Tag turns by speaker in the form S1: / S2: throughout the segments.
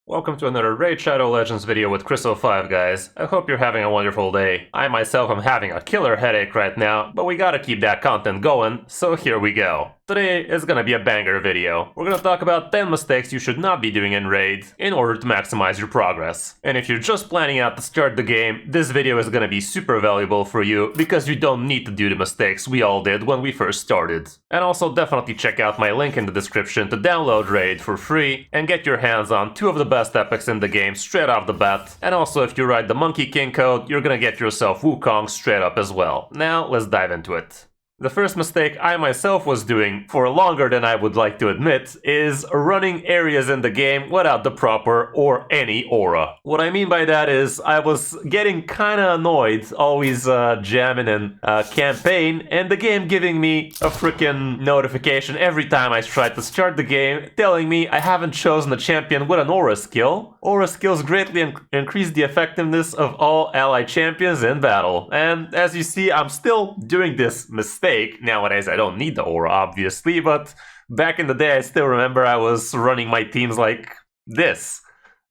S1: Welcome to another Raid Shadow Legends video with Kris05, guys. I hope you're having a wonderful day. I myself am having a killer headache right now, but we gotta keep that content going, so here we go. Today is gonna be a banger video. We're gonna talk about 10 mistakes you should not be doing in raids in order to maximize your progress. And if you're just planning out to start the game, this video is gonna be super valuable for you because you don't need to do the mistakes we all did when we first started. And also definitely check out my link in the description to download Raid for free and get your hands on 2 of the best epics in the game straight off the bat. And also if you write the Monkey King code, you're gonna get yourself Wukong straight up as well. Now let's dive into it. The first mistake I myself was doing for longer than I would like to admit is running areas in the game without the proper or any aura. What I mean by that is I was getting kinda annoyed always jamming in campaign and the game giving me a freaking notification every time I tried to start the game telling me I haven't chosen a champion with an aura skill. Aura skills greatly increase the effectiveness of all ally champions in battle. And as you see, I'm still doing this mistake. Nowadays I don't need the aura obviously, but back in the day I still remember I was running my teams like this.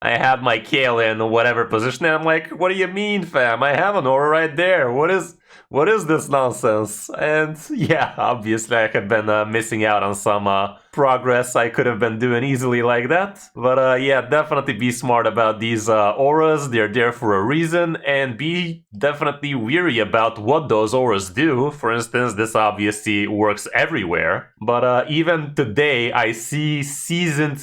S1: I had my Kale in whatever position and I'm like, what do you mean fam? I have an aura right there. What is this nonsense? And yeah, obviously I have been missing out on some progress I could have been doing easily like that. But yeah, definitely be smart about these auras. They're there for a reason, and be definitely weary about what those auras do. For instance, this obviously works everywhere. But even today, I see seasoned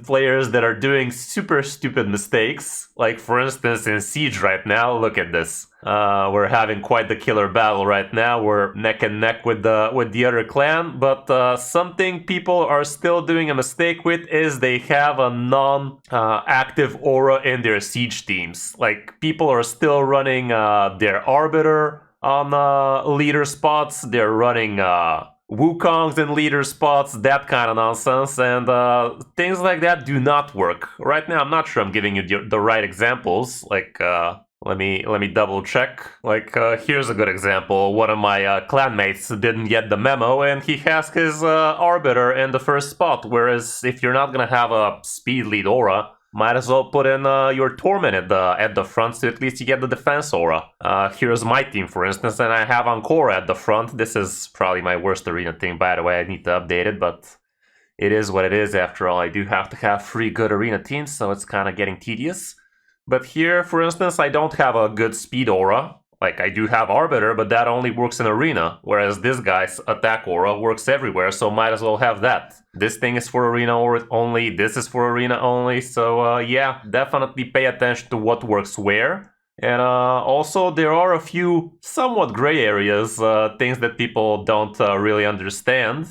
S1: players that are doing super stupid mistakes. Like for instance, in Siege right now, look at this. We're having quite the killer battle right now. We're neck and neck with the other clan, but something people are still doing a mistake with is they have a non-active aura in their siege teams. Like people are still running their Arbiter on leader spots. They're running Wukongs in leader spots, that kind of nonsense, and things like that do not work. Right now, I'm not sure I'm giving you the right examples. Like, let me double check. Like, here's a good example. One of my clanmates didn't get the memo, and he has his Arbiter in the first spot. Whereas, if you're not gonna have a speed lead aura, might as well put in your Torment at the front, so at least you get the defense aura. Here's my team, for instance, and I have Encore at the front. This is probably my worst arena thing, by the way. I need to update it, but it is what it is. After all, I do have to have 3 good arena teams, so it's kind of getting tedious. But here, for instance, I don't have a good speed aura. Like, I do have Arbiter, but that only works in arena, whereas this guy's attack aura works everywhere, so might as well have that. This thing is for arena only, this is for arena only, so yeah, definitely pay attention to what works where. And also, there are a few somewhat gray areas, things that people don't really understand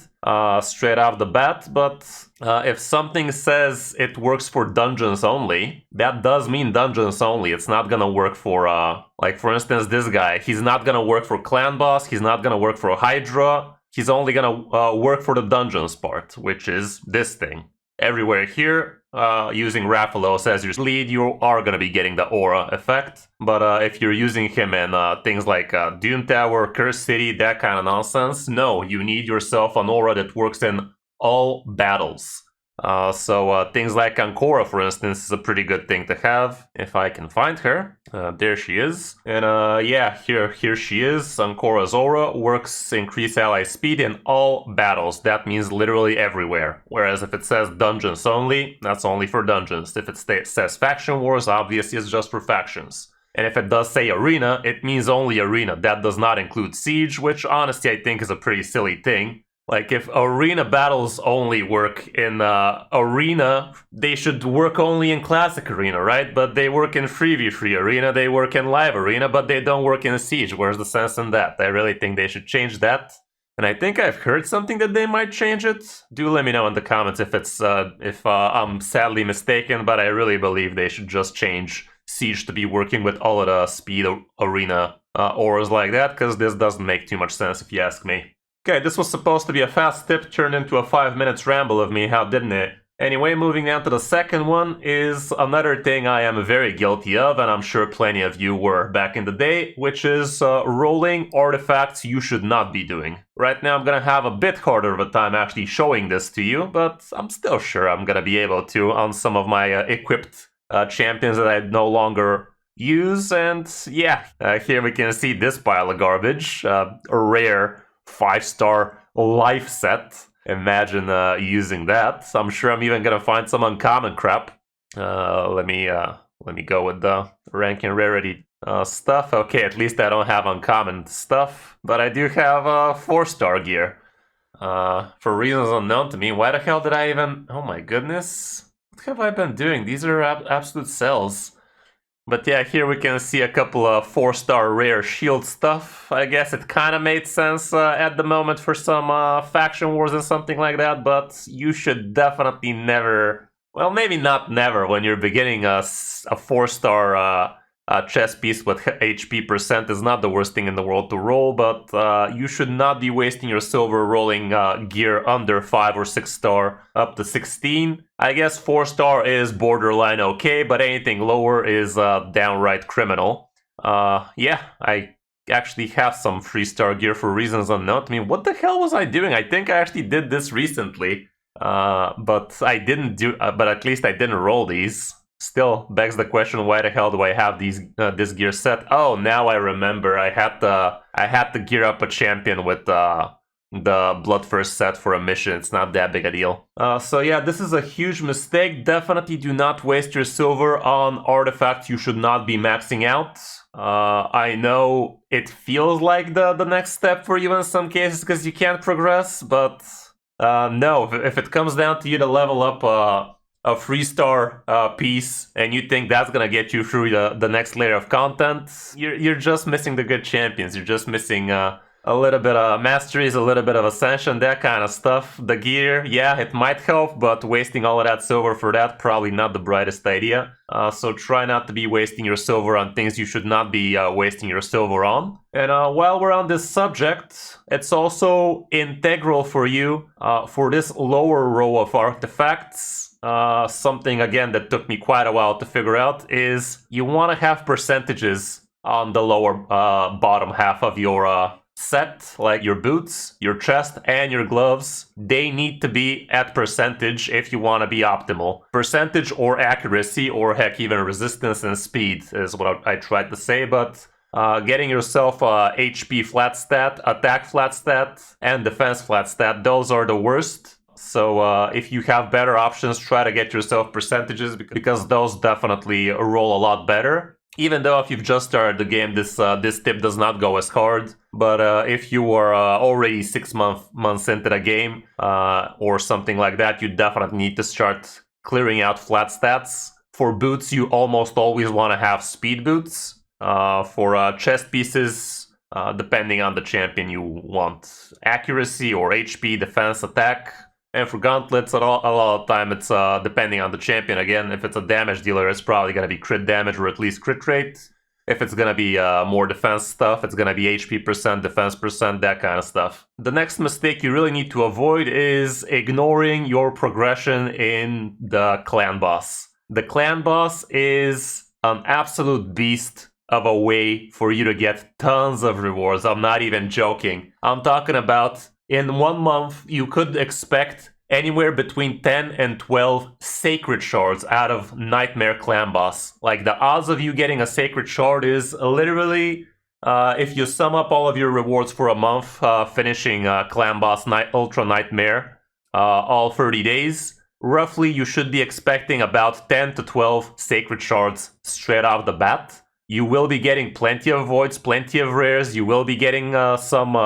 S1: straight off the bat, but if something says it works for dungeons only, that does mean dungeons only. It's not gonna work for, like for instance, this guy. He's not gonna work for Clan Boss, he's not gonna work for Hydra, he's only gonna work for the dungeons part, which is this thing. Everywhere here, using Rathalos as your lead, you are going to be getting the aura effect. But if you're using him in things like Doom Tower, Curse City, that kind of nonsense, no, you need yourself an aura that works in all battles. So things like Ancora, for instance, is a pretty good thing to have. If I can find her. There she is. And yeah, here she is. Ancora's aura works increase ally speed in all battles. That means literally everywhere. Whereas if it says dungeons only, that's only for dungeons. If it says faction wars, obviously it's just for factions. And if it does say arena, it means only arena. That does not include siege, which honestly I think is a pretty silly thing. Like, if arena battles only work in arena, they should work only in classic arena, right? But they work in 3v3 arena, they work in live arena, but they don't work in siege. Where's the sense in that? I really think they should change that. And I think I've heard something that they might change it. Do let me know in the comments if it's if I'm sadly mistaken, but I really believe they should just change siege to be working with all of the speed arena auras like that, because this doesn't make too much sense if you ask me. Okay, this was supposed to be a fast tip turned into a 5 minutes ramble of me, how didn't it? Anyway, moving on to the second one is another thing I am very guilty of, and I'm sure plenty of you were back in the day, which is rolling artifacts you should not be doing. Right now I'm gonna have a bit harder of a time actually showing this to you, but I'm still sure I'm gonna be able to on some of my equipped champions that I no longer use. And yeah, here we can see this pile of garbage, a rare 5-star life set. Imagine using that. I'm sure I'm even gonna find some uncommon crap. Let me go with the rank and rarity stuff. Okay, at least I don't have uncommon stuff, but I do have 4-star gear. For reasons unknown to me. Why the hell did I even? Oh my goodness! What have I been doing? These are absolute cells. But yeah, here we can see a couple of 4-star rare shield stuff. I guess it kind of made sense at the moment for some faction wars and something like that, but you should definitely never, well, maybe not never, when you're beginning a 4-star chess piece with HP percent is not the worst thing in the world to roll, but you should not be wasting your silver rolling gear under 5 or 6-star up to 16. I guess 4-star is borderline okay, but anything lower is downright criminal. Yeah, I actually have some 3-star gear for reasons unknown to me. What the hell was I doing? I think I actually did this recently, but I didn't do. But at least I didn't roll these. Still begs the question: why the hell do I have these this gear set? Oh, now I remember. I had to gear up a champion with the Bloodthirst set for a mission. It's not that big a deal. So yeah, this is a huge mistake. Definitely do not waste your silver on artifacts you should not be maxing out. I know it feels like the next step for you in some cases because you can't progress, but no, if it comes down to you to level up a 3-star piece and you think that's gonna get you through the next layer of content, you're just missing the good champions. You're just missing a little bit of masteries, a little bit of ascension, that kind of stuff. The gear, yeah, it might help, but wasting all of that silver for that, probably not the brightest idea. So try not to be wasting your silver on things you should not be wasting your silver on. And while we're on this subject, it's also integral for you for this lower row of artifacts. Something again that took me quite a while to figure out is you want to have percentages on the lower bottom half of your set, like your boots, your chest, and your gloves. They need to be at percentage if you want to be optimal. Percentage or accuracy, or heck, even resistance and speed is what I tried to say, but getting yourself a HP flat stat, attack flat stat, and defense flat stat, those are the worst. So if you have better options, try to get yourself percentages because those definitely roll a lot better. Even though if you've just started the game, this tip does not go as hard. But if you are already 6 months into the game or something like that, you definitely need to start clearing out flat stats. For boots, you almost always want to have speed boots. For chest pieces, depending on the champion, you want accuracy or HP, defense, attack. And for gauntlets, a lot of time it's depending on the champion. Again, if it's a damage dealer, it's probably going to be crit damage or at least crit rate. If it's going to be more defense stuff, it's going to be HP percent, defense percent, that kind of stuff. The next mistake you really need to avoid is ignoring your progression in the clan boss. The clan boss is an absolute beast of a way for you to get tons of rewards. I'm not even joking. I'm talking about in 1 month, you could expect anywhere between 10 and 12 sacred shards out of Nightmare Clan Boss. Like, the odds of you getting a sacred shard is literally, if you sum up all of your rewards for a month, finishing Clan Boss Ultra Nightmare, all 30 days, roughly you should be expecting about 10 to 12 sacred shards straight off the bat. You will be getting plenty of voids, plenty of rares. You will be getting some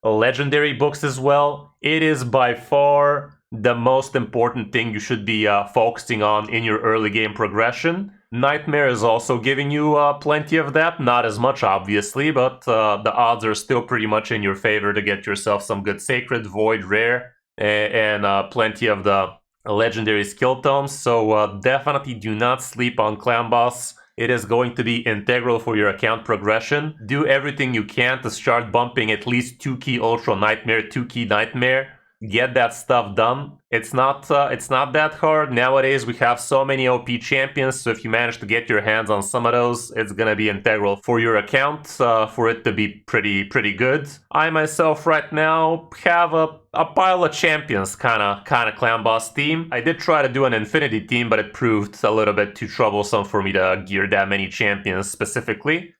S1: legendary books as well. It is by far the most important thing you should be focusing on in your early game progression. Nightmare is also giving you plenty of that. Not as much, obviously, but the odds are still pretty much in your favor to get yourself some good sacred, void, rare, and plenty of the legendary skill tomes. So definitely do not sleep on Clan Boss. It is going to be integral for your account progression. Do everything you can to start bumping at least 2 key Ultra Nightmare, 2 key Nightmare. get that stuff done. It's not that hard. Nowadays we have so many OP champions, so if you manage to get your hands on some of those, it's gonna be integral for your account, for it to be pretty good. I myself right now have a pile of champions kind of clan boss team. I did try to do an infinity team, but it proved a little bit too troublesome for me to gear that many champions specifically.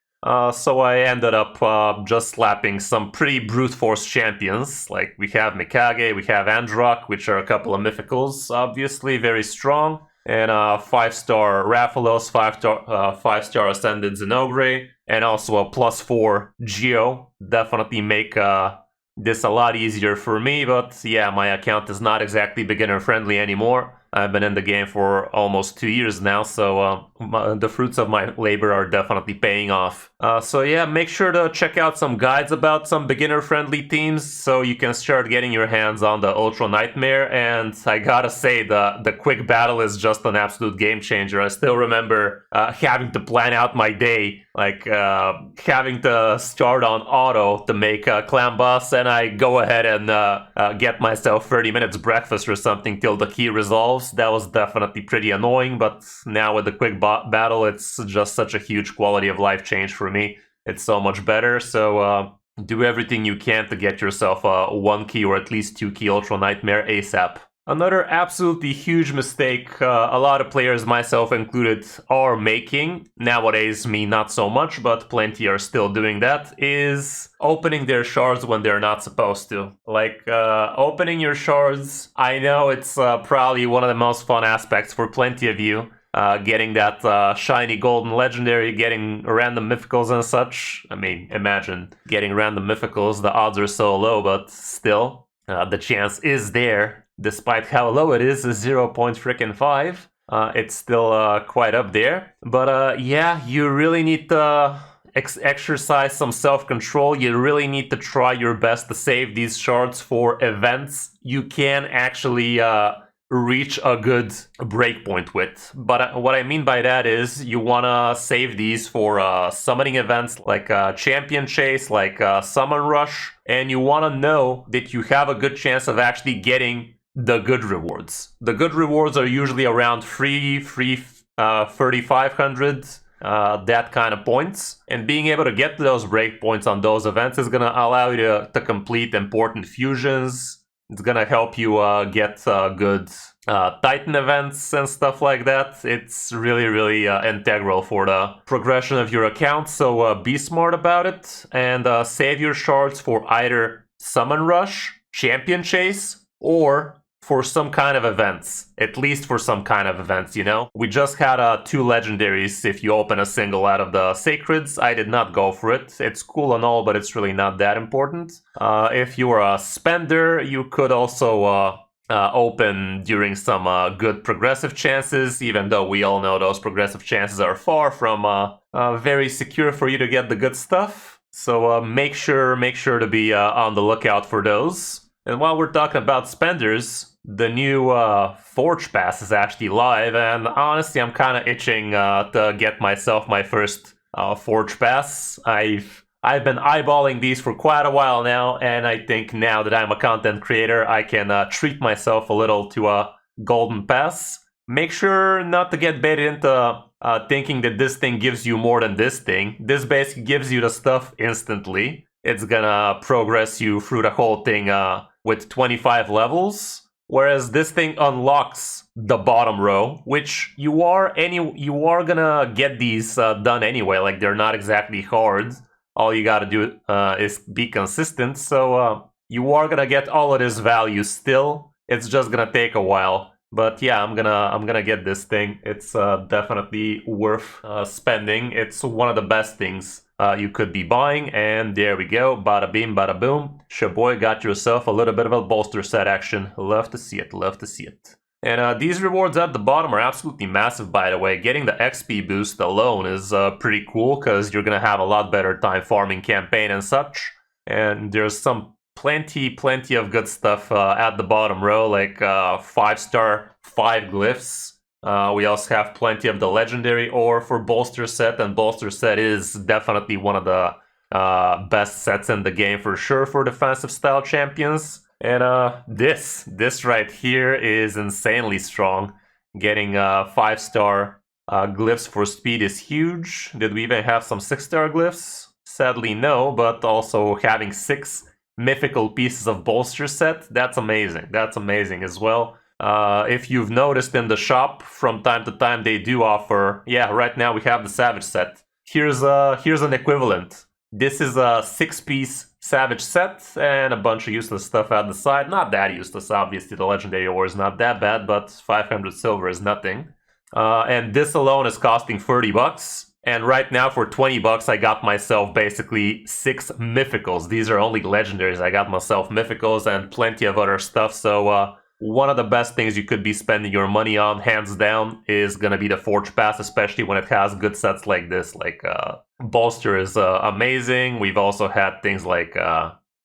S1: So I ended up just slapping some pretty brute force champions. Like we have Mikage, we have Androck, which are a couple of mythicals, obviously very strong, and 5-star Raphalos, 5-star Ascended Zenogre, and also a +4 Geo. Definitely make this a lot easier for me, but yeah, my account is not exactly beginner friendly anymore. I've been in the game for almost 2 years now, so the fruits of my labor are definitely paying off. So yeah, make sure to check out some guides about some beginner-friendly teams so you can start getting your hands on the Ultra Nightmare, and I gotta say, the quick battle is just an absolute game changer. I still remember having to plan out my day, like having to start on auto to make a clan boss, and I go ahead and get myself 30 minutes breakfast or something till the key resolves. That was definitely pretty annoying, but now with the quick battle, it's just such a huge quality of life change for me. It's so much better, so do everything you can to get yourself a 1 key or at least 2 key Ultra Nightmare ASAP. Another absolutely huge mistake a lot of players, myself included, are making, nowadays me not so much, but plenty are still doing that, is opening their shards when they're not supposed to. Like, opening your shards, I know it's probably one of the most fun aspects for plenty of you, getting that shiny golden legendary, getting random mythicals and such. I mean, imagine getting random mythicals, the odds are so low, but still, the chance is there. Despite how low it is 0.5, it's still quite up there. But yeah, you really need to exercise some self-control. You really need to try your best to save these shards for events you can actually reach a good breakpoint with. But what I mean by that is you want to save these for summoning events like Champion Chase, like Summon Rush, and you want to know that you have a good chance of actually getting the good rewards. The good rewards are usually around 3,500, that kind of points. And being able to get to those breakpoints on those events is going to allow you to complete important fusions. It's going to help you get good Titan events and stuff like that. It's really integral for the progression of your account. So be smart about it and save your shards for either Summon Rush, Champion Chase, or for some kind of events. At least for some kind of events, you know? We just had 2 legendaries if you open a single out of the Sacreds. I did not go for it. It's cool and all, but it's really not that important. If you are a spender, you could also open during some good progressive chances, even though we all know those progressive chances are far from very secure for you to get the good stuff. So make sure to be on the lookout for those. And while we're talking about spenders, the new Forge Pass is actually live, and honestly, I'm kind of itching to get myself my first Forge Pass. I've been eyeballing these for quite a while now, and I think now that I'm a content creator, I can treat myself a little to a Golden Pass. Make sure not to get baited into thinking that this thing gives you more than this thing. This basically gives you the stuff instantly. It's gonna progress you through the whole thing with 25 levels. Whereas this thing unlocks the bottom row, which you are gonna get these done anyway. Like, they're not exactly hard. All you gotta do is be consistent. So you are gonna get all of this value still. It's just gonna take a while. But yeah, I'm gonna get this thing. It's definitely worth spending. It's one of the best things you could be buying, and there we go, bada bing, bada boom. Shaboy, got yourself a little bit of a bolster set action. Love to see it, love to see it. And these rewards at the bottom are absolutely massive, by the way. Getting the XP boost alone is pretty cool, because you're gonna have a lot better time farming campaign and such. And there's some plenty of good stuff at the bottom row, like 5-star 5 glyphs. We also have plenty of the legendary ore for bolster set, and bolster set is definitely one of the best sets in the game for sure for defensive style champions. And this right here is insanely strong. Getting 5-star glyphs for speed is huge. Did we even have some 6-star glyphs? Sadly no, but also having 6 mythical pieces of bolster set, that's amazing. That's amazing as well. If you've noticed in the shop, from time to time they do offer, yeah, right now we have the Savage set. Here's an equivalent. This is a 6-piece Savage set and a bunch of useless stuff at the side. Not that useless, obviously. The Legendary Ore is not that bad, but 500 silver is nothing. And this alone is costing 30 bucks. And right now for 20 bucks, I got myself basically 6 mythicals. These are only legendaries. I got myself mythicals and plenty of other stuff. So one of the best things you could be spending your money on, hands down, is gonna be the Forge Pass, especially when it has good sets like this. Like Bolster is amazing. We've also had things like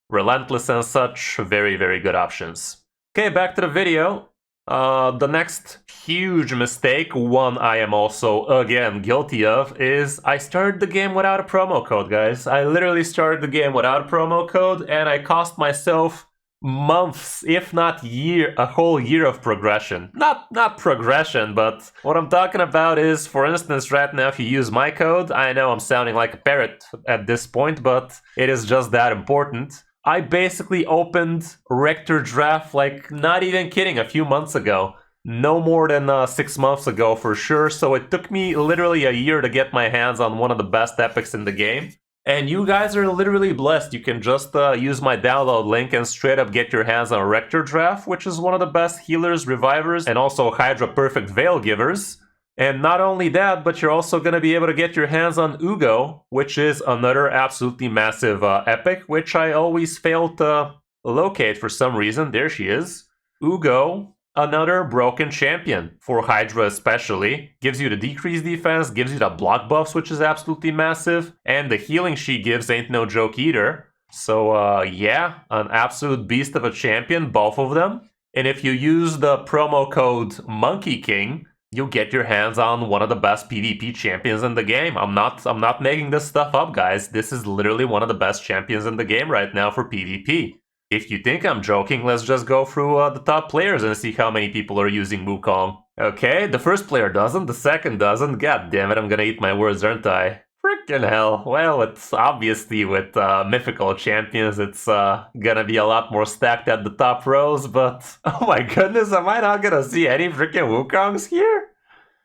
S1: Relentless and such. Very, very good options. Okay, back to the video. The next huge mistake, one I am also, again, guilty of, is I started the game without a promo code, guys. I literally started the game without a promo code, and I cost myself months, if not a whole year of progression. Not progression, but what I'm talking about is, for instance, right now, if you use my code, I know I'm sounding like a parrot at this point, but it is just that important. I basically opened Rector Draft, like, not even kidding, a few months ago. No more than 6 months ago for sure, so it took me literally a year to get my hands on one of the best epics in the game. And you guys are literally blessed. You can just use my download link and straight up get your hands on Rector Draft, which is one of the best healers, revivers, and also Hydra Perfect Veil givers. And not only that, but you're also going to be able to get your hands on Ugo, which is another absolutely massive epic, which I always fail to locate for some reason. There she is. Ugo, another broken champion, for Hydra especially. Gives you the decreased defense, gives you the block buffs, which is absolutely massive, and the healing she gives ain't no joke either. So yeah, an absolute beast of a champion, both of them. And if you use the promo code Monkey King, you'll get your hands on one of the best PvP champions in the game. I'm not making this stuff up, guys. This is literally one of the best champions in the game right now for PvP. If you think I'm joking, let's just go through the top players and see how many people are using Wukong. Okay, the first player doesn't, the second doesn't. God damn it, I'm gonna eat my words, aren't I? Frickin' hell. Well, it's obviously with mythical champions, it's gonna be a lot more stacked at the top rows, but oh my goodness, am I not gonna see any frickin' Wukongs here?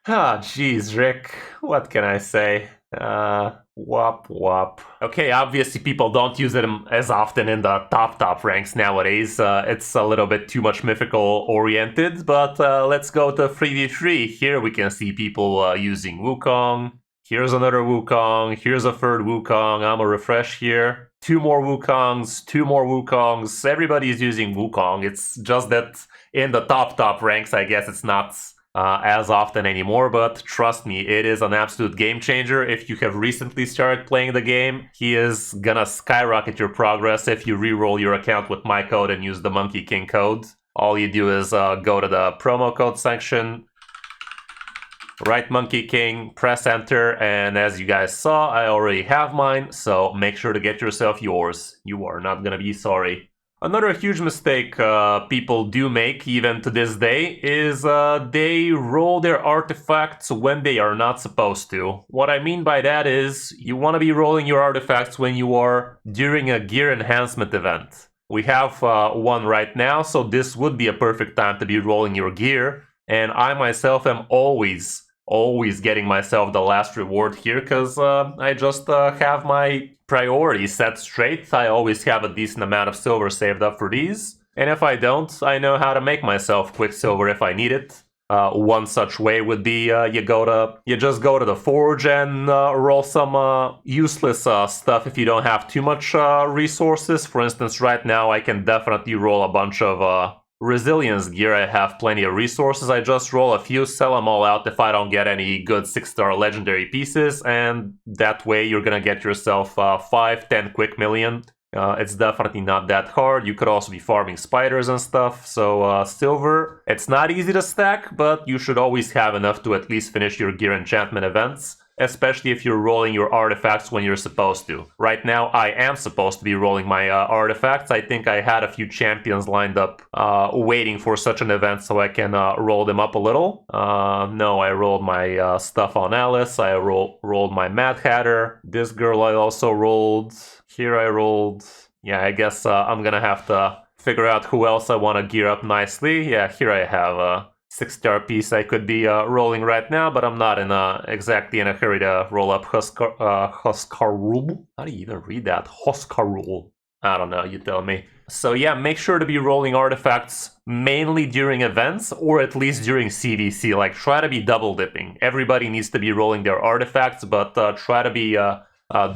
S1: Ah, jeez, Rick. What can I say? Wop wop. Okay, obviously people don't use it as often in the top ranks nowadays. It's a little bit too much mythical oriented, but let's go to 3v3. Here we can see people using Wukong. Here's another Wukong. Here's a third Wukong. I'm gonna refresh here. 2 more Wukongs, 2 more Wukongs. Everybody's using Wukong. It's just that in the top ranks, I guess it's not as often anymore, but trust me, it is an absolute game changer. If you have recently started playing the game, he is gonna skyrocket your progress if you re-roll your account with my code and use the Monkey King code. All you do is go to the promo code section, write Monkey King, press enter, and as you guys saw, I already have mine, so make sure to get yourself yours. You are not gonna be sorry. Another huge mistake people do make, even to this day, is they roll their artifacts when they are not supposed to. What I mean by that is, you want to be rolling your artifacts when you are during a gear enhancement event. We have one right now, so this would be a perfect time to be rolling your gear, and I myself am always getting myself the last reward here, because I just have my priorities set straight. I always have a decent amount of silver saved up for these, and if I don't, I know how to make myself Quicksilver if I need it. One such way would be you just go to the forge and roll some useless stuff if you don't have too much resources. For instance, right now I can definitely roll a bunch of resilience gear. I have plenty of resources. I just roll a few, sell them all out if I don't get any good 6-star legendary pieces, and that way you're gonna get yourself 5-10 quick million. It's definitely not that hard. You could also be farming spiders and stuff. So silver, it's not easy to stack, but you should always have enough to at least finish your gear enchantment events. especially if you're rolling your artifacts when you're supposed to. Right now, I am supposed to be rolling my artifacts. I think I had a few champions lined up waiting for such an event so I can roll them up a little. No, I rolled my stuff on Alice. I rolled my Mad Hatter. This girl I also rolled. Here I rolled. Yeah, I guess I'm gonna have to figure out who else I want to gear up nicely. Yeah, here I have a 6-star piece I could be rolling right now, but I'm not in exactly in a hurry to roll up Huskarul. How do you even read that? Huskarul. I don't know, you tell me. So yeah, make sure to be rolling artifacts mainly during events, or at least during CVC. Like, try to be double dipping. Everybody needs to be rolling their artifacts, but try to be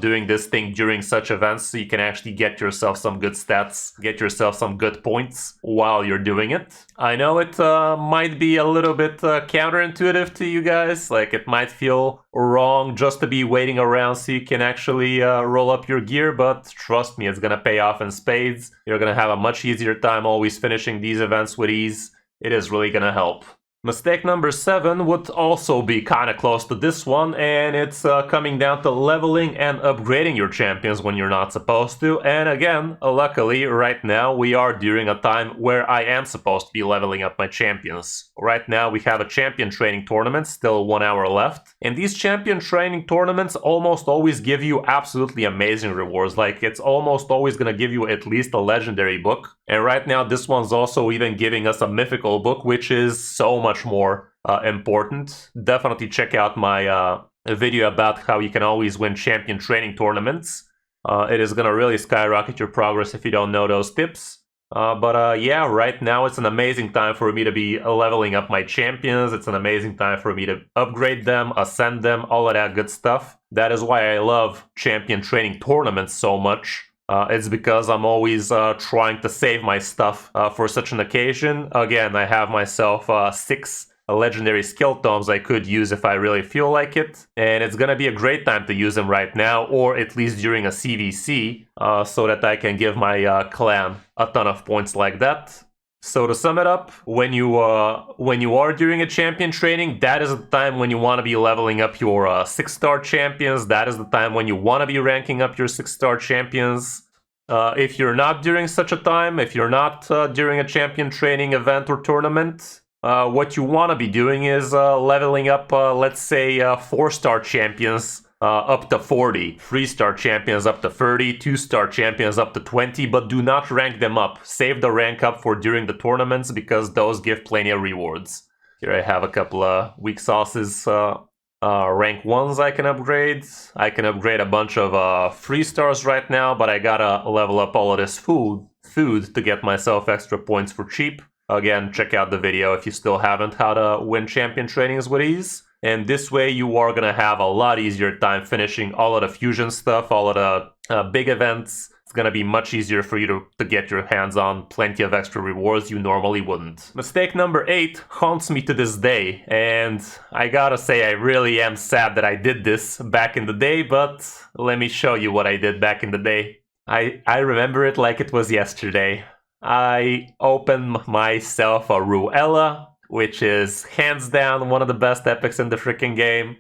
S1: doing this thing during such events so you can actually get yourself some good stats, get yourself some good points while you're doing it. I know it might be a little bit counterintuitive to you guys, like it might feel wrong just to be waiting around so you can actually roll up your gear, but trust me, it's gonna pay off in spades. You're gonna have a much easier time always finishing these events with ease. It is really gonna help. Mistake number 7 would also be kinda close to this one, and it's coming down to leveling and upgrading your champions when you're not supposed to. And again, luckily, right now we are during a time where I am supposed to be leveling up my champions. Right now we have a champion training tournament, still 1 hour left. And these champion training tournaments almost always give you absolutely amazing rewards. Like, it's almost always gonna give you at least a legendary book. And right now this one's also even giving us a mythical book, which is so much more important. Definitely check out my video about how you can always win champion training tournaments. It is gonna really skyrocket your progress if you don't know those tips. But yeah, right now it's an amazing time for me to be leveling up my champions. It's an amazing time for me to upgrade them, ascend them, all of that good stuff. That is why I love champion training tournaments so much. It's because I'm always trying to save my stuff for such an occasion. Again, I have myself 6 legendary skill tomes I could use if I really feel like it. And it's gonna be a great time to use them right now, or at least during a CVC, so that I can give my clan a ton of points like that. So to sum it up, when you are during a champion training, that is the time when you want to be leveling up your 6-star champions. That is the time when you want to be ranking up your 6-star champions. If you're not during such a time, if you're not during a champion training event or tournament, what you want to be doing is leveling up, let's say, 4-star champions up to 40, 3-star champions up to 30, 2-star champions up to 20, but do not rank them up. Save the rank up for during the tournaments, because those give plenty of rewards. Here I have a couple of weak sauces, rank 1s I can upgrade. I can upgrade a bunch of 3-stars right now, but I gotta level up all of this food to get myself extra points for cheap. Again, check out the video if you still haven't, how to win champion trainings with ease. And this way you are gonna have a lot easier time finishing all of the fusion stuff, all of the big events. It's gonna be much easier for you to get your hands on plenty of extra rewards you normally wouldn't. Mistake number 8 haunts me to this day, and I gotta say I really am sad that I did this back in the day, but let me show you what I did back in the day. I remember it like it was yesterday. I opened myself a Ruella, which is hands down one of the best epics in the freaking game.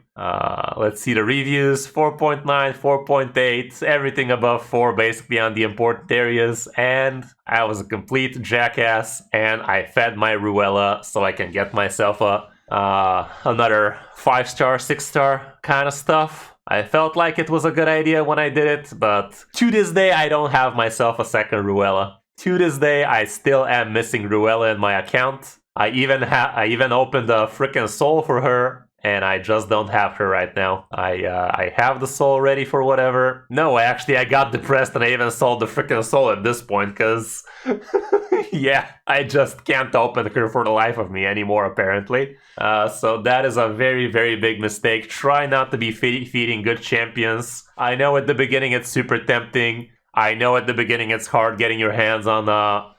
S1: Let's see the reviews, 4.9, 4.8, everything above 4 basically on the important areas, and I was a complete jackass, and I fed my Ruella so I can get myself another 5-star, 6-star kind of stuff. I felt like it was a good idea when I did it, but to this day I don't have myself a second Ruella. To this day I still am missing Ruella in my account. I even opened a freaking soul for her, and I just don't have her right now. I have the soul ready for whatever. No, I got depressed and I even sold the freaking soul at this point, because yeah, I just can't open her for the life of me anymore, apparently. So that is a very, very big mistake. Try not to be feeding good champions. I know at the beginning it's super tempting. I know at the beginning it's hard getting your hands on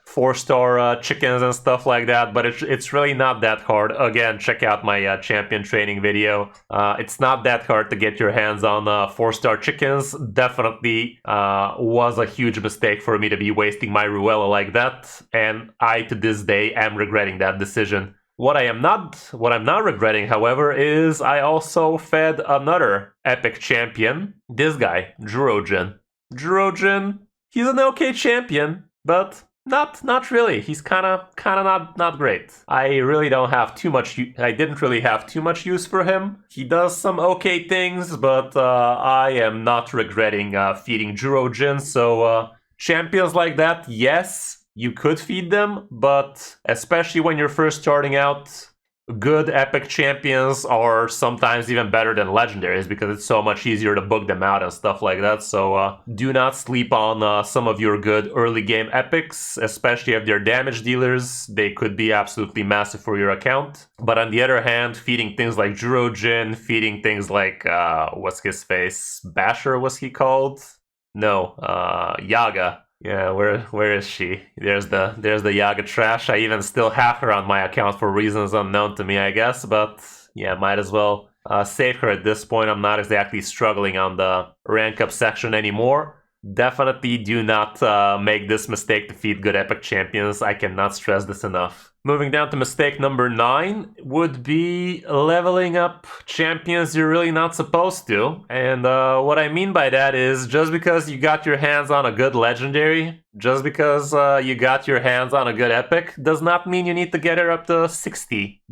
S1: 4-star chickens and stuff like that, but it's really not that hard. Again, check out my champion training video. It's not that hard to get your hands on 4-star chickens. Definitely was a huge mistake for me to be wasting my Ruella like that, and I to this day am regretting that decision. What I'm not regretting, however, is I also fed another epic champion. This guy, Drojin. Drojin, he's an okay champion, but not really. He's kind of not great. I really don't have too much. I didn't really have too much use for him. He does some okay things, but I am not regretting feeding Drojin. So champions like that, yes. You could feed them, but especially when you're first starting out, good epic champions are sometimes even better than legendaries because it's so much easier to book them out and stuff like that. So do not sleep on some of your good early game epics, especially if they're damage dealers. They could be absolutely massive for your account. But on the other hand, feeding things like Drojin, feeding things like, what's his face? Basher was he called? No, Yaga. Yeah, where is she? There's the Yaga trash. I even still have her on my account for reasons unknown to me, I guess. But yeah, might as well save her at this point. I'm not exactly struggling on the rank up section anymore. Definitely do not make this mistake to feed good epic champions. I cannot stress this enough. Moving down to mistake number 9 would be leveling up champions you're really not supposed to. And what I mean by that is just because you got your hands on a good legendary, just because you got your hands on a good epic, does not mean you need to get her up to 60.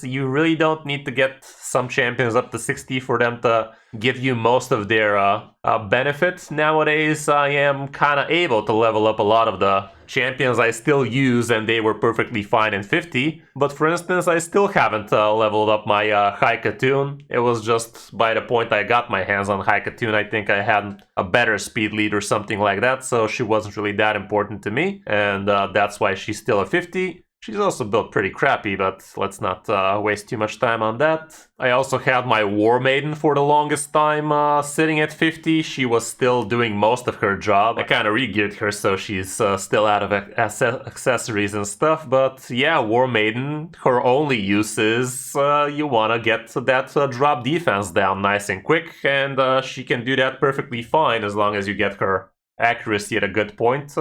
S1: You really don't need to get some champions up to 60 for them to give you most of their benefits. Nowadays, I am kind of able to level up a lot of the champions I still use, and they were perfectly fine in 50. But for instance, I still haven't leveled up my Haikatoon. It was just by the point I got my hands on Haikatoon, I think I had a better speed lead or something like that, so she wasn't really that important to me, and that's why she's still a 50. She's also built pretty crappy, but let's not waste too much time on that. I also had my War Maiden for the longest time sitting at 50. She was still doing most of her job. I kind of re-geared her so she's still out of accessories and stuff. But yeah, War Maiden, her only use is you want to get that drop defense down nice and quick. And she can do that perfectly fine as long as you get her accuracy at a good point.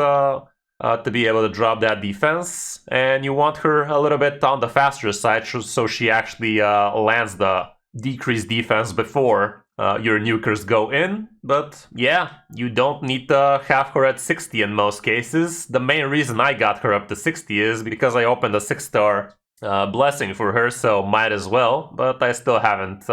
S1: To be able to drop that defense, and you want her a little bit on the faster side so she actually lands the decreased defense before your nukers go in. But yeah, you don't need to have her at 60 in most cases. The main reason I got her up to 60 is because I opened a 6-star blessing for her, so might as well, but I still haven't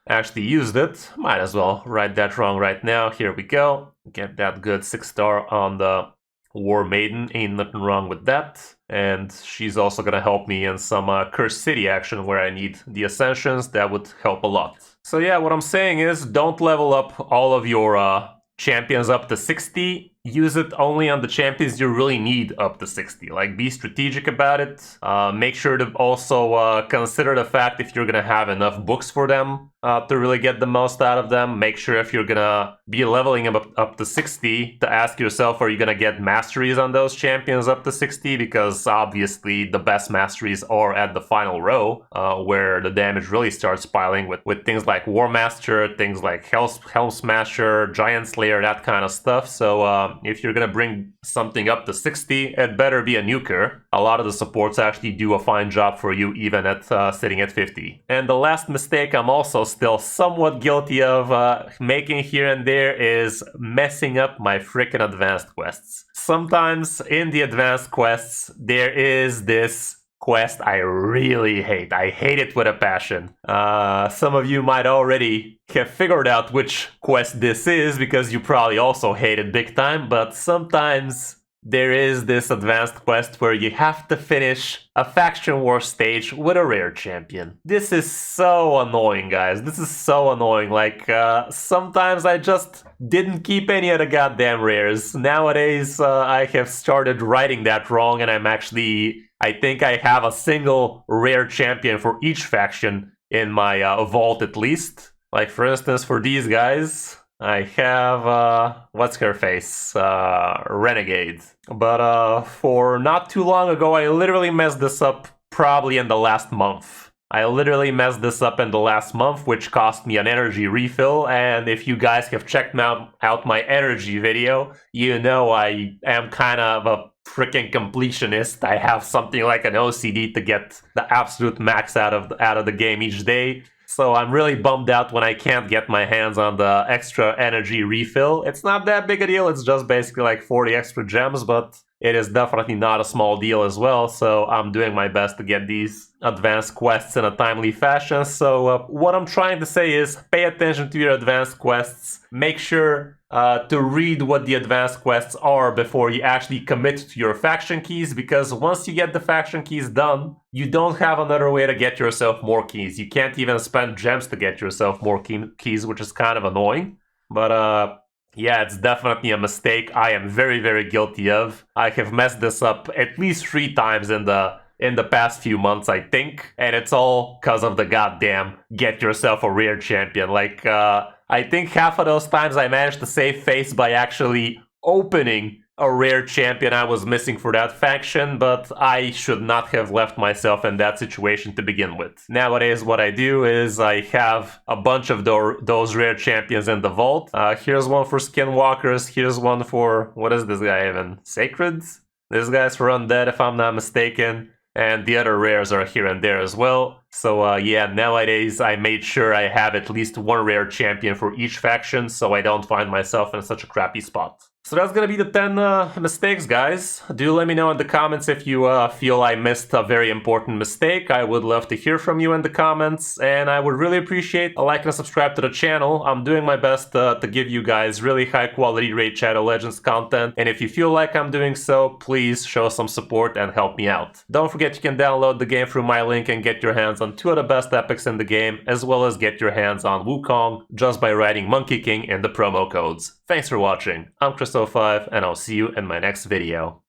S1: actually used it. Might as well right that wrong right now. Here we go. Get that good 6-star on the War Maiden, ain't nothing wrong with that. And she's also gonna help me in some Cursed City action where I need the Ascensions. That would help a lot. So yeah, what I'm saying is don't level up all of your champions up to 60. Use it only on the champions you really need up to 60. Like, be strategic about it. Make sure to also consider the fact if you're gonna have enough books for them to really get the most out of them. Make sure if you're gonna be leveling up to 60 to ask yourself, are you gonna get masteries on those champions up to 60? Because obviously the best masteries are at the final row, where the damage really starts piling with things like War Master, things like Helm Smasher, Giant Slayer, that kind of stuff. So if you're gonna bring something up to 60, it better be a nuker. A lot of the supports actually do a fine job for you even at sitting at 50. And the last mistake I'm also still somewhat guilty of making here and there is messing up my freaking advanced quests. Sometimes in the advanced quests, there is this quest I really hate. I hate it with a passion. Some of you might already have figured out which quest this is because you probably also hate it big time, but sometimes there is this advanced quest where you have to finish a faction war stage with a rare champion. This is so annoying, guys. This is so annoying. Like, sometimes I just didn't keep any of the goddamn rares. Nowadays, I have started writing that wrong, and I think I have a single rare champion for each faction in my vault at least. Like, for instance, for these guys, I have, what's her face? Renegade. But for not too long ago, I literally messed this up probably in the last month. I literally messed this up in the last month, which cost me an energy refill, and if you guys have checked out my energy video, you know I am kind of a freaking completionist. I have something like an OCD to get the absolute max out of the game each day. So I'm really bummed out when I can't get my hands on the extra energy refill. It's not that big a deal, it's just basically like 40 extra gems, but it is definitely not a small deal as well, so I'm doing my best to get these advanced quests in a timely fashion. So what I'm trying to say is pay attention to your advanced quests, make sure to read what the advanced quests are before you actually commit to your faction keys, because once you get the faction keys done, you don't have another way to get yourself more keys. You can't even spend gems to get yourself more keys, which is kind of annoying. But yeah, it's definitely a mistake I am very, very guilty of. I have messed this up at least 3 times in the past few months, I think. And it's all because of the goddamn get yourself a rare champion. Like, I think half of those times I managed to save face by actually opening a rare champion I was missing for that faction, but I should not have left myself in that situation to begin with. Nowadays, what I do is I have a bunch of those rare champions in the vault. Here's one for skinwalkers, here's one for, what is this guy even? Sacreds? This guy's for undead if I'm not mistaken. And the other rares are here and there as well. So yeah, nowadays I made sure I have at least one rare champion for each faction, so I don't find myself in such a crappy spot. So that's gonna be the 10 mistakes, guys. Do let me know in the comments if you feel I missed a very important mistake. I would love to hear from you in the comments, and I would really appreciate a like and a subscribe to the channel. I'm doing my best to give you guys really high quality Raid Shadow Legends content, and if you feel like I'm doing so, please show some support and help me out. Don't forget you can download the game through my link and get your hands on 2 of the best epics in the game, as well as get your hands on Wukong just by writing Monkey King in the promo codes. Thanks for watching. I'm Kris05, and I'll see you in my next video.